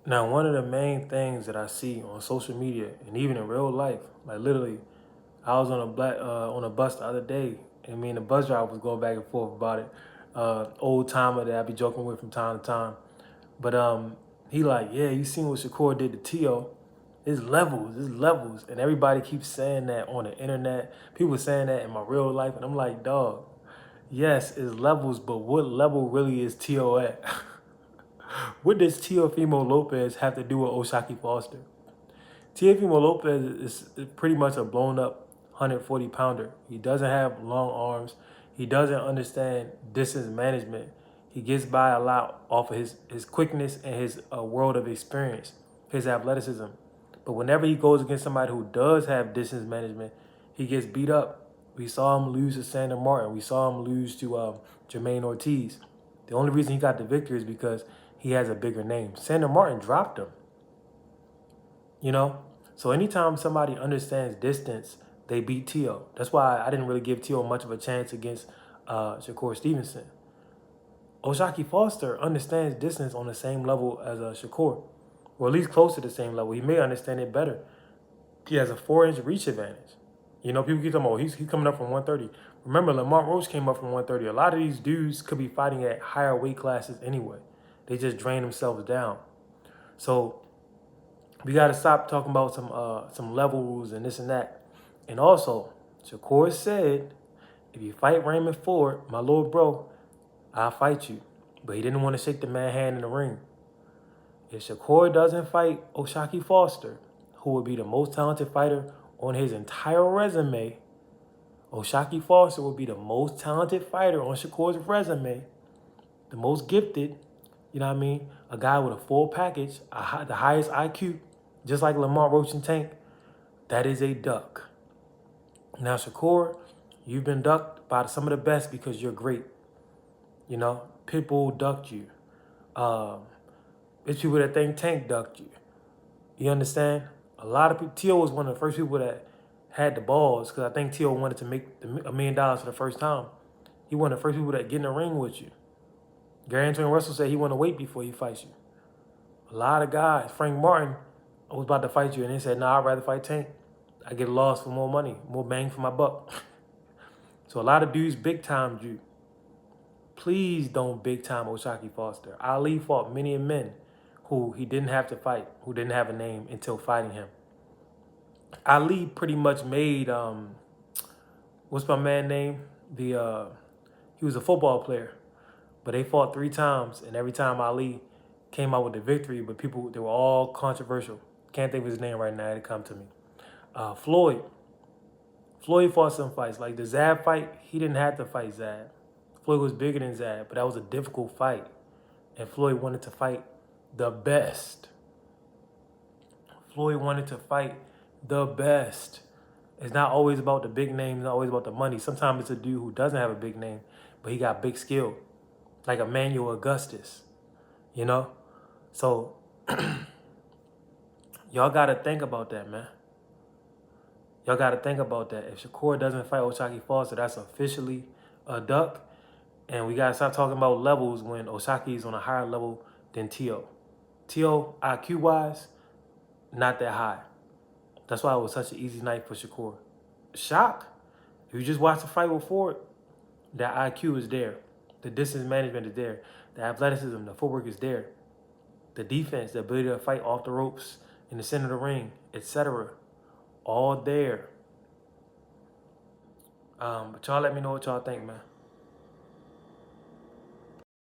Now, one of the main things that I see on social media and even in real life, like literally, I was on a bus the other day, and me and the bus driver was going back and forth about it. Old timer that I be joking with from time to time, but he like, yeah, you seen what Shakur did to TEO? It's levels, and everybody keeps saying that on the internet. People saying that in my real life, and I'm like, dog, yes, it's levels, but what level really is TEO at? What does Teofimo Lopez have to do with Oshaki Foster? Teofimo Lopez is pretty much a blown up 140 pounder. He doesn't have long arms. He doesn't understand distance management. He gets by a lot off of his quickness and his world of experience, his athleticism. But whenever he goes against somebody who does have distance management, he gets beat up. We saw him lose to Sandor Martin. We saw him lose to Jermaine Ortiz. The only reason he got the victory is because he has a bigger name. Sandor Martin dropped him. You know? So anytime somebody understands distance, they beat TEO. That's why I didn't really give TEO much of a chance against Shakur Stevenson. Oshaki Foster understands distance on the same level as Shakur, or at least close to the same level. He may understand it better. He has a 4-inch reach advantage. You know, people keep talking about he's coming up from 130. Remember, Lamont Roach came up from 130. A lot of these dudes could be fighting at higher weight classes anyway. They just drain themselves down. So we got to stop talking about some levels and this and that. And also, Shakur said, if you fight Raymond Ford, my little bro, I'll fight you. But he didn't want to shake the man's hand in the ring. If Shakur doesn't fight Oshaki Foster, who would be the most talented fighter on his entire resume, Oshaki Foster would be the most talented fighter on Shakur's resume, the most gifted, you know what I mean? A guy with a full package, the highest IQ, just like Lamont Roach and Tank. That is a duck. Now, Shakur, you've been ducked by some of the best because you're great. You know, Pitbull ducked you. It's people that think Tank ducked you. You understand? A lot of people, TEO was one of the first people that had the balls because I think TEO wanted to make $1 million for the first time. He one of the first people that get in the ring with you. Gary Anthony Russell said he want to wait before he fights you. A lot of guys, Frank Martin, I was about to fight you, and he said, nah, I'd rather fight Tank. I get lost for more money, more bang for my buck. So a lot of dudes big timed you. Please don't big time Oshaki Foster. Ali fought many men who he didn't have to fight, who didn't have a name until fighting him. Ali pretty much made, what's my man name? He was a football player, but they fought 3 times, and every time Ali came out with the victory, but people, they were all controversial. Can't think of his name right now, it'll come to me. Floyd fought some fights. Like the Zab fight, he didn't have to fight Zab. Floyd was bigger than Zab, but that was a difficult fight. And Floyd wanted to fight the best. Floyd wanted to fight the best. It's not always about the big name, it's not always about the money. Sometimes it's a dude who doesn't have a big name, but he got big skill. Like Emmanuel Augustus, you know? So, y'all got to think about that, man. Y'all got to think about that. If Shakur doesn't fight Oshaki Foster, that's officially a duck. And we got to stop talking about levels when Oshaki is on a higher level than TEO. TEO, IQ-wise, not that high. That's why it was such an easy night for Shakur. Shock, if you just watch the fight with Ford, that IQ is there. The distance management is there. The athleticism, the footwork is there. The defense, the ability to fight off the ropes, in the center of the ring, etc. All there. But y'all let me know what y'all think, man.